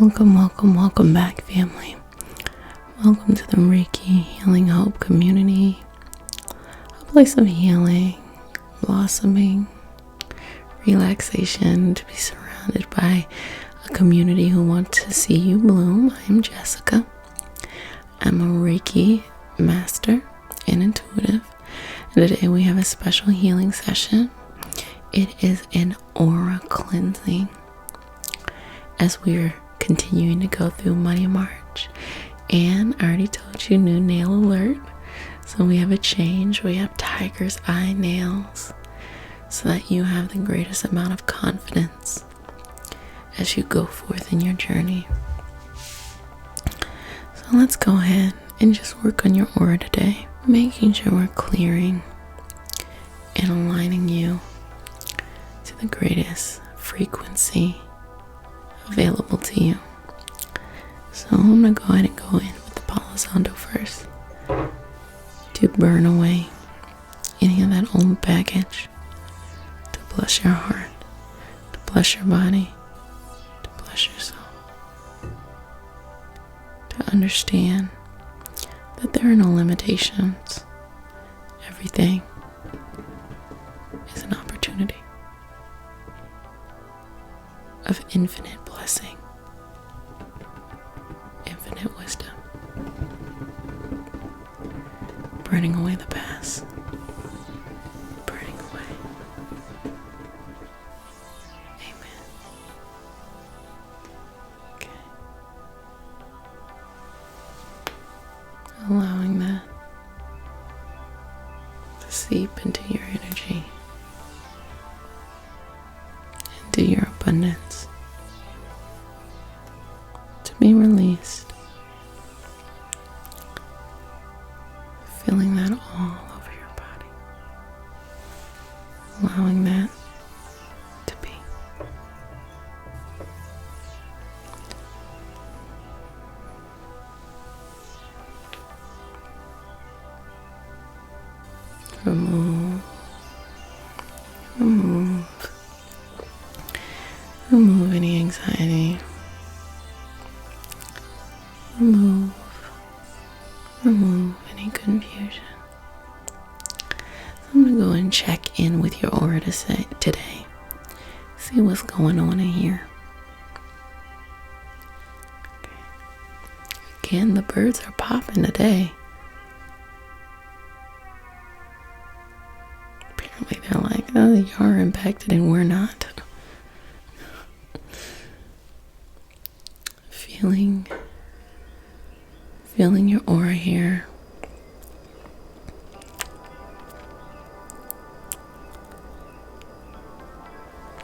Welcome back, family. Welcome to the Reiki Healing Hope community, a place of healing, blossoming, relaxation, to be surrounded by a community who want to see you bloom. I'm Jessica. I'm a Reiki master and intuitive, and today we have a special healing session. It is an aura cleansing as we're continuing to go through Money March. And I already told you, new nail alert. So we have a change. We have tiger's eye nails so that you have the greatest amount of confidence as you go forth in your journey. So let's go ahead and just work on your aura today, making sure we're clearing and aligning you to the greatest frequency available to you. So I'm going to go ahead and go in with the Palo Santo first to burn away any of that old baggage, to bless your heart, to bless your body, to bless your soul, to understand that there are no limitations. Everything is an opportunity of infinite blessing, infinite wisdom, burning away the past, burning away. Amen. Okay. Allowing that to seep into your energy, into your abundance, to be released. Feeling that all over your body. Allowing that to be. Remove any anxiety. Remove any confusion. So I'm going to go and check in with your aura today. See what's going on in here. Okay. Again, the birds are popping today. Apparently they're like, oh, you're impacted and we're not. Feeling your aura here.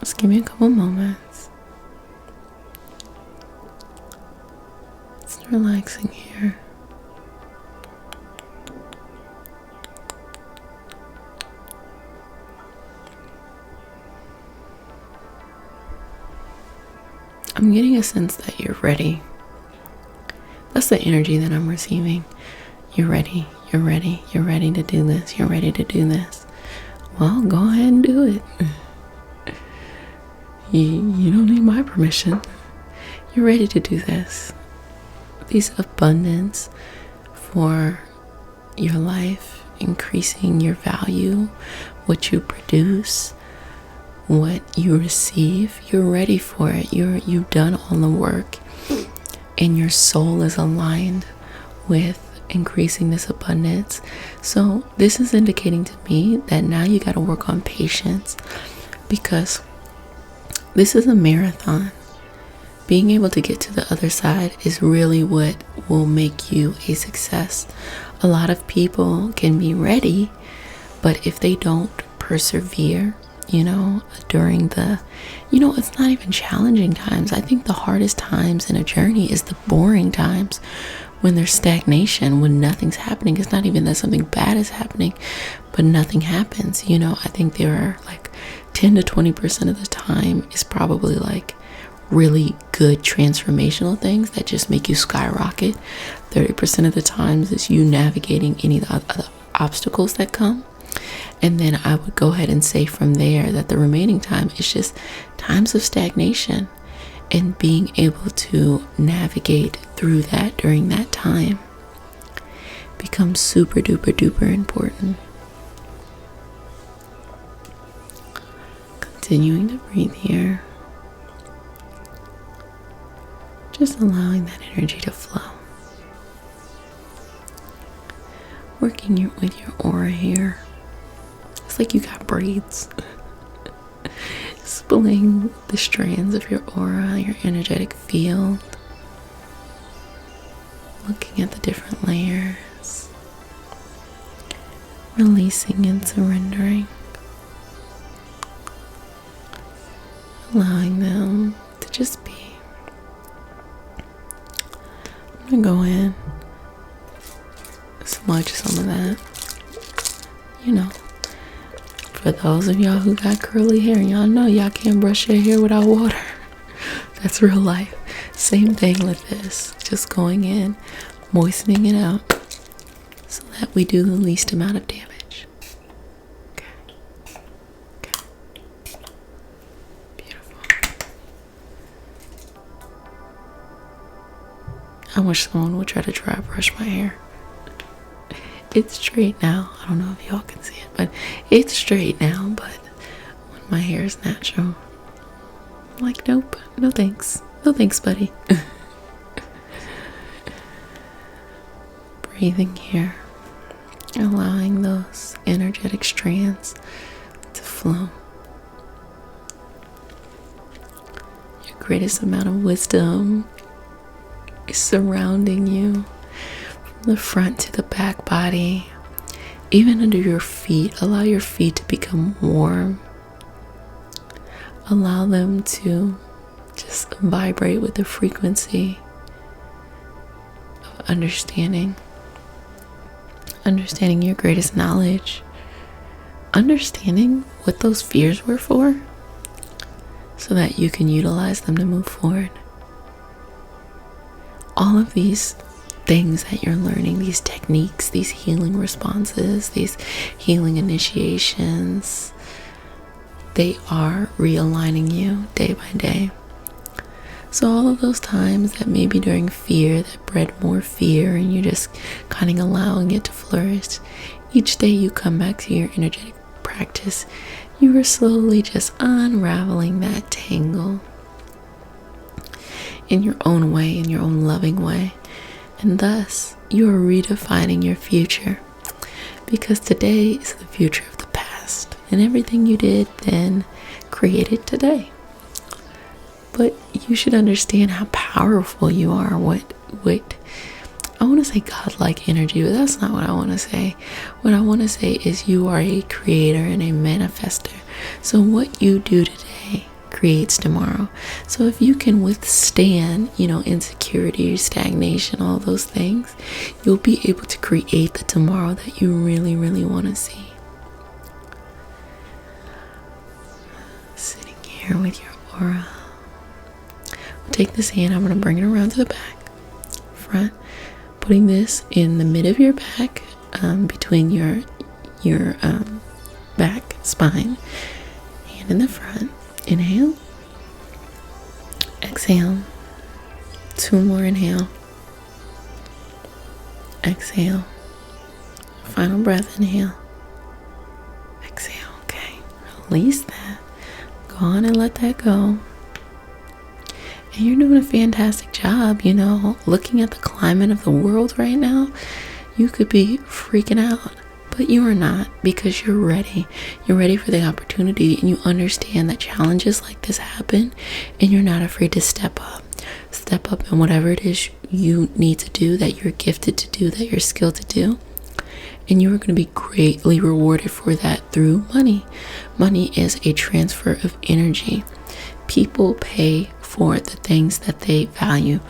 Just give me a couple moments. Just relaxing here. I'm getting a sense that you're ready. That's the energy that I'm receiving. You're ready. You're ready. You're ready to do this. You're ready to do this. Well, go ahead and do it. You don't need my permission. You're ready to do this. These abundance for your life, increasing your value, what you produce, what you receive. You're ready for it. You've done all the work. And your soul is aligned with increasing this abundance. So this is indicating to me that now you got to work on patience, because this is a marathon. Being able to get to the other side is really what will make you a success. A lot of people can be ready, but if they don't persevere, during it's not even challenging times. I think the hardest times in a journey is the boring times, when there's stagnation, when nothing's happening. It's not even that something bad is happening, but nothing happens. I think there are like 10 to 20% of the time is probably like really good transformational things that just make you skyrocket. 30% of the times is you navigating any of the other obstacles that come. And then I would go ahead and say from there that the remaining time is just times of stagnation. and being able to navigate through that during that time becomes super duper duper important. Continuing to breathe here, just allowing that energy to flow. Working with your aura here. It's like you got braids. Spooling the strands of your aura, your energetic field. Looking at the different layers. Releasing and surrendering. Allowing them to just be. I'm going to go in. Smudge some of that. You know. For those of y'all who got curly hair, y'all know y'all can't brush your hair without water. That's real life. Same thing with this. Just going in, moistening it out so that we do the least amount of damage. Okay. Beautiful. I wish someone would try to dry brush my hair. It's straight now. I don't know if y'all can see it, but it's straight now. But when my hair is natural, I'm like, nope, no thanks. No thanks, buddy. Breathing here, allowing those energetic strands to flow. Your greatest amount of wisdom is surrounding you. The front to the back body, even under your feet. Allow your feet to become warm. Allow them to just vibrate with the frequency of understanding your greatest knowledge, understanding what those fears were for so that you can utilize them to move forward. All of these things that you're learning, these techniques, these healing responses, these healing initiations, they are realigning you day by day. So all of those times that maybe during fear that bred more fear and you're just kind of allowing it to flourish, each day you come back to your energetic practice, you are slowly just unraveling that tangle in your own way, in your own loving way. And thus, you are redefining your future, because today is the future of the past, and everything you did then created today. But you should understand how powerful you are. What I want to say godlike energy, but that's not what I want to say. What I want to say is you are a creator and a manifester. So what you do today creates tomorrow. So if you can withstand, insecurity, stagnation, all those things, you'll be able to create the tomorrow that you really, really want to see. Sitting here with your aura. I'll take this hand, I'm going to bring it around to the back, front, putting this in the mid of your back, between your back spine, hand in the front. Inhale, exhale, 2 more inhale, exhale, final breath, inhale, exhale. Okay, release that, go on and let that go. And you're doing a fantastic job, looking at the climate of the world right now. You could be freaking out, but you are not, because you're ready. You're ready for the opportunity, and you understand that challenges like this happen, and you're not afraid to step up. Step up in whatever it is you need to do, that you're gifted to do, that you're skilled to do. And you are going to be greatly rewarded for that through money. Money is a transfer of energy. People pay for the things that they value.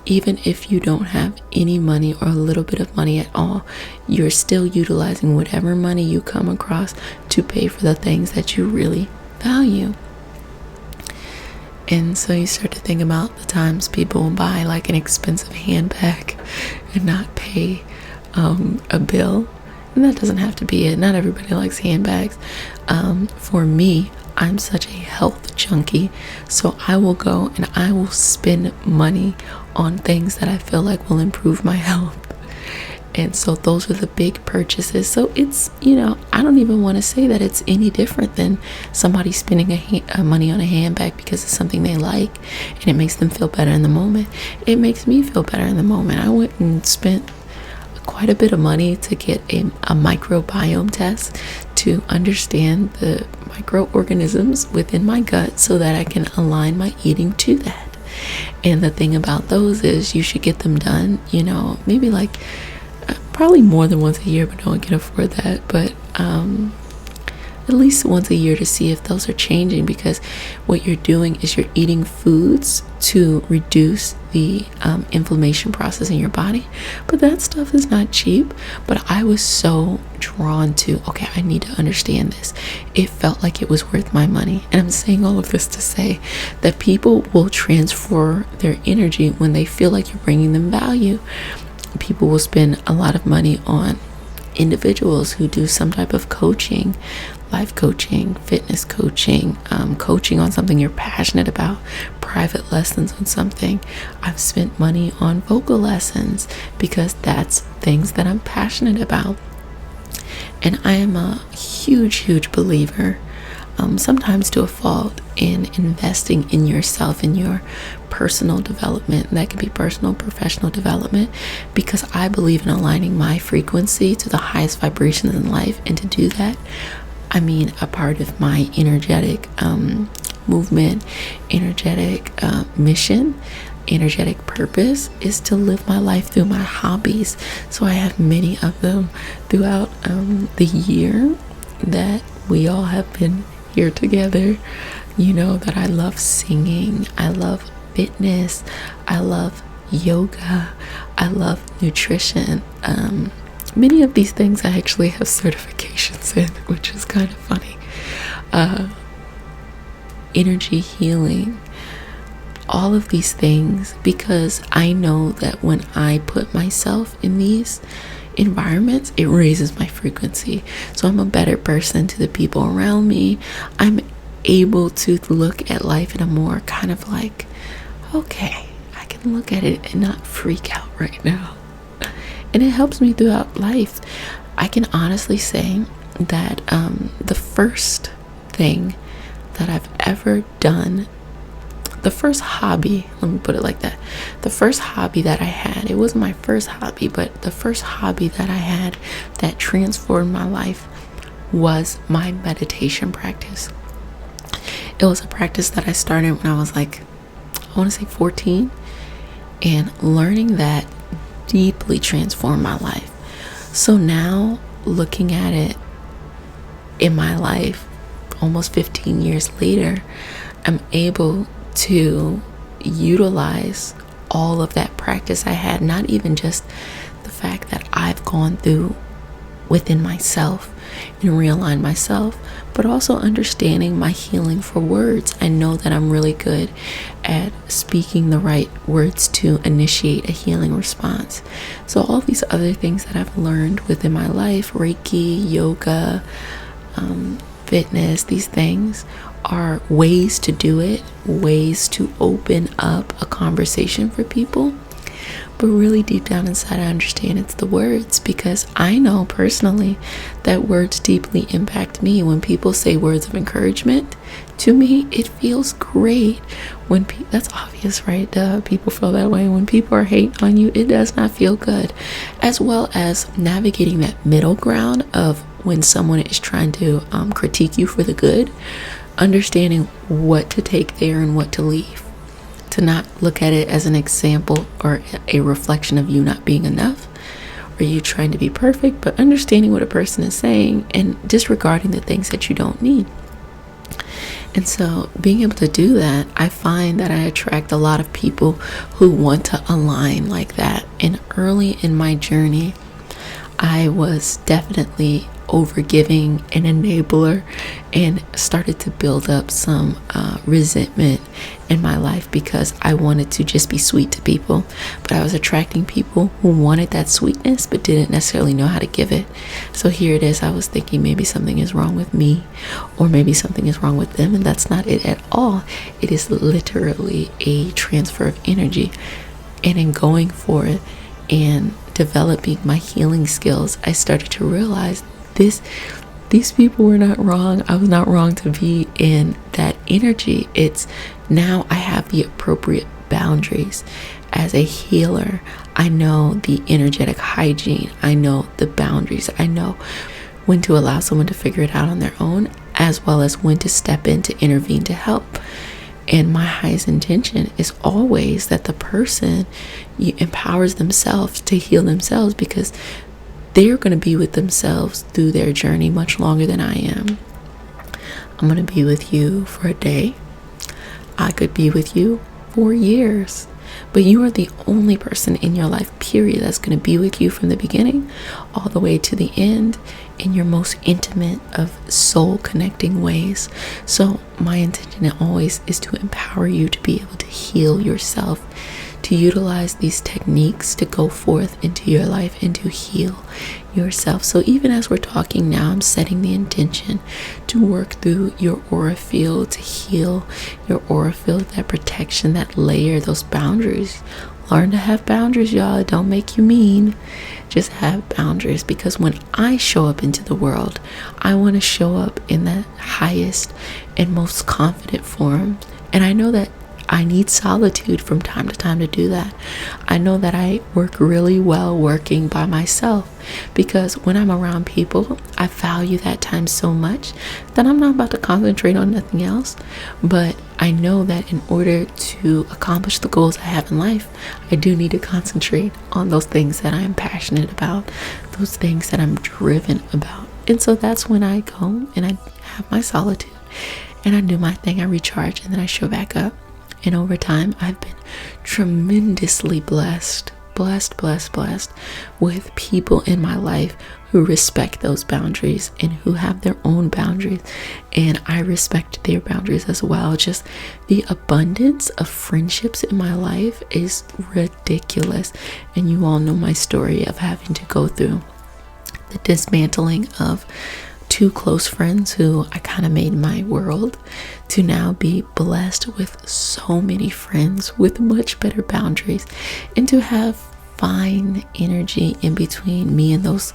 Even if you don't have any money or a little bit of money at all, you're still utilizing whatever money you come across to pay for the things that you really value. And so you start to think about the times people will buy like an expensive handbag and not pay a bill. And that doesn't have to be it. Not everybody likes handbags. For me, I'm such a health junkie. So I will go and I will spend money on things that I feel like will improve my health. And so those are the big purchases. So it's, I don't even want to say that it's any different than somebody spending money on a handbag because it's something they like and it makes them feel better in the moment. It makes me feel better in the moment. I went and spent quite a bit of money to get a microbiome test to understand the microorganisms within my gut so that I can align my eating to that. And the thing about those is you should get them done, maybe like probably more than once a year, but no one can afford that. But at least once a year to see if those are changing, because what you're doing is you're eating foods to reduce the inflammation process in your body. But that stuff is not cheap. But I was so drawn to, okay, I need to understand this. It felt like it was worth my money. And I'm saying all of this to say that people will transfer their energy when they feel like you're bringing them value. People will spend a lot of money on individuals who do some type of coaching, life coaching, fitness coaching, coaching on something you're passionate about, private lessons on something. I've spent money on vocal lessons because that's things that I'm passionate about. And I am a huge believer, sometimes to a fault, in investing in yourself, in your personal development. That can be personal, professional development, because I believe in aligning my frequency to the highest vibrations in life. And to do that, a part of my energetic movement, energetic mission, energetic purpose is to live my life through my hobbies. So I have many of them throughout the year that we all have been here together. That I love singing, I love fitness, I love yoga, I love nutrition. Many of these things I actually have certifications in, which is kind of funny. Energy healing, all of these things, because I know that when I put myself in these environments, it raises my frequency. So I'm a better person to the people around me. I'm able to look at life in a more kind of like, okay, I can look at it and not freak out right now. And it helps me throughout life. I can honestly say that the first thing that I've ever done, the first hobby, let me put it like that, the first hobby that I had, it wasn't my first hobby, but the first hobby that I had that transformed my life was my meditation practice. It was a practice that I started when I was like, I want to say 14, and learning that deeply transformed my life. So now, looking at it in my life, almost 15 years later, I'm able to utilize all of that practice I had, not even just the fact that I've gone through within myself and realign myself, but also understanding my healing for words. I know that I'm really good at speaking the right words to initiate a healing response. So all these other things that I've learned within my life, Reiki, yoga, fitness, these things are ways to do it, ways to open up a conversation for people. But really deep down inside, I understand it's the words, because I know personally that words deeply impact me. When people say words of encouragement to me, it feels great. That's obvious, right? Duh, people feel that way. When people are hating on you, it does not feel good. As well as navigating that middle ground of when someone is trying to critique you for the good, understanding what to take there and what to leave. To not look at it as an example or a reflection of you not being enough, or you trying to be perfect, but understanding what a person is saying and disregarding the things that you don't need. And so being able to do that, I find that I attract a lot of people who want to align like that. And early in my journey, I was definitely overgiving, an enabler, and started to build up some resentment in my life because I wanted to just be sweet to people, but I was attracting people who wanted that sweetness but didn't necessarily know how to give it. So here it is, I was thinking maybe something is wrong with me, or maybe something is wrong with them, and that's not it at all. It is literally a transfer of energy. And in going for it and developing my healing skills, I started to realize these people were not wrong. I was not wrong to be in that energy. It's now I have the appropriate boundaries. As a healer, I know the energetic hygiene. I know the boundaries. I know when to allow someone to figure it out on their own, as well as when to step in to intervene to help. And my highest intention is always that the person empowers themselves to heal themselves, because they're going to be with themselves through their journey much longer than I am. I'm going to be with you for a day. I could be with you for years. But you are the only person in your life, period, that's going to be with you from the beginning all the way to the end in your most intimate of soul connecting ways. So my intention always is to empower you to be able to heal yourself, to utilize these techniques to go forth into your life and to heal yourself. So even as we're talking now, I'm setting the intention to work through your aura field, to heal your aura field, that protection, that layer, those boundaries. Learn to have boundaries, y'all. It don't make you mean. Just have boundaries, because when I show up into the world, I want to show up in the highest and most confident form. And I know that I need solitude from time to time to do that. I know that I work really well working by myself, because when I'm around people, I value that time so much that I'm not about to concentrate on nothing else. But I know that in order to accomplish the goals I have in life, I do need to concentrate on those things that I am passionate about, those things that I'm driven about. And so that's when I go and I have my solitude and I do my thing, I recharge, and then I show back up. And over time, I've been tremendously blessed with people in my life who respect those boundaries and who have their own boundaries. And I respect their boundaries as well. Just the abundance of friendships in my life is ridiculous. And you all know my story of having to go through the dismantling of two close friends who I kind of made my world, to now be blessed with so many friends with much better boundaries, and to have fine energy in between me and those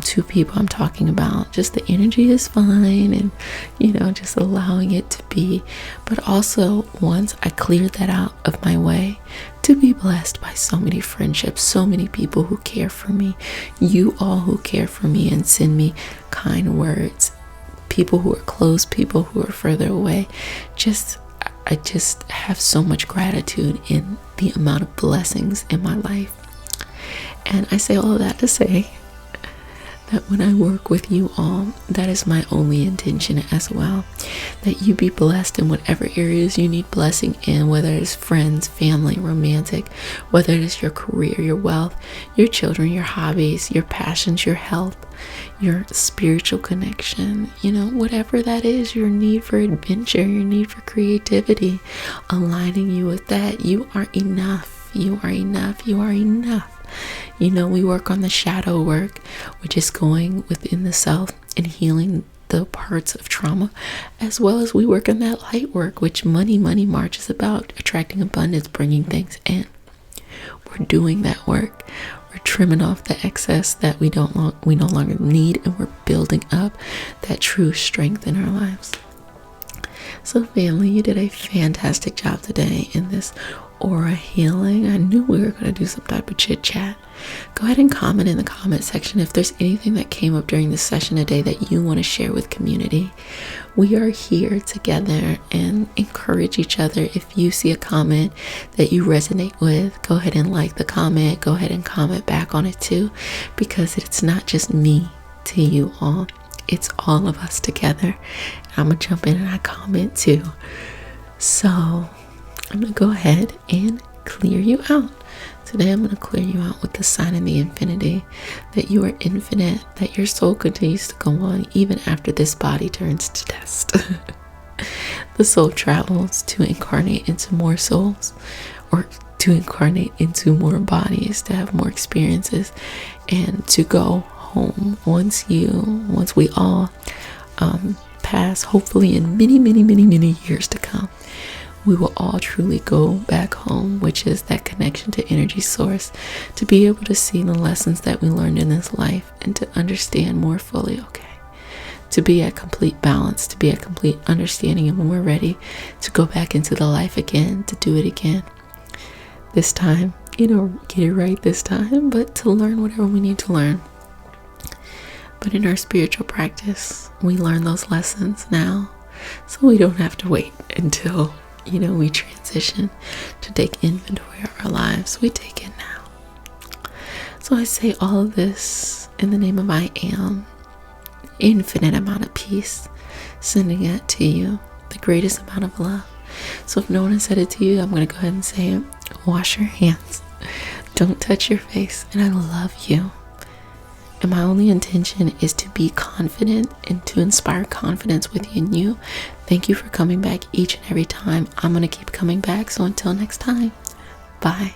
two people I'm talking about. Just the energy is fine, and just allowing it to be. But also, once I cleared that out of my way, to be blessed by so many friendships, so many people who care for me, you all who care for me and send me kind words, people who are close, people who are further away. I just have so much gratitude in the amount of blessings in my life. And I say all of that to say that when I work with you all, that is my only intention as well. That you be blessed in whatever areas you need blessing in, whether it's friends, family, romantic, whether it is your career, your wealth, your children, your hobbies, your passions, your health, your spiritual connection, whatever that is, your need for adventure, your need for creativity, aligning you with that. You are enough. You are enough. You are enough. We work on the shadow work, which is going within the self and healing the parts of trauma, as well as we work on that light work, which Money March is about, attracting abundance, bringing things in. We're doing that work. We're trimming off the excess that we no longer need, and we're building up that true strength in our lives. So family, you did a fantastic job today in this aura healing. I knew we were going to do some type of chit chat. Go ahead and comment in the comment section if there's anything that came up during this session today that you want to share with community. We are here together and encourage each other. If you see a comment that you resonate with, go ahead and like the comment. Go ahead and comment back on it too, because it's not just me to you all. It's all of us together. I'm going to jump in and I comment too. So I'm going to go ahead and clear you out. Today I'm going to clear you out with the sign of the infinity, that you are infinite, that your soul continues to go on even after this body turns to dust. The soul travels to incarnate into more souls, or to incarnate into more bodies, to have more experiences, and to go home once we all pass, hopefully in many years to come. We will all truly go back home, which is that connection to energy source, to be able to see the lessons that we learned in this life and to understand more fully, to be at complete balance, to be at complete understanding, and when we're ready to go back into the life again, to do it again. This time, get it right this time, but to learn whatever we need to learn. But in our spiritual practice, we learn those lessons now, so we don't have to wait until we transition to take inventory of our lives. We take it now. So I say all of this in the name of I am, infinite amount of peace, sending it to you, the greatest amount of love. So if no one has said it to you, I'm going to go ahead and say it. Wash your hands. Don't touch your face. And I love you. And my only intention is to be confident and to inspire confidence within you. Thank you for coming back each and every time. I'm going to keep coming back. So until next time, bye.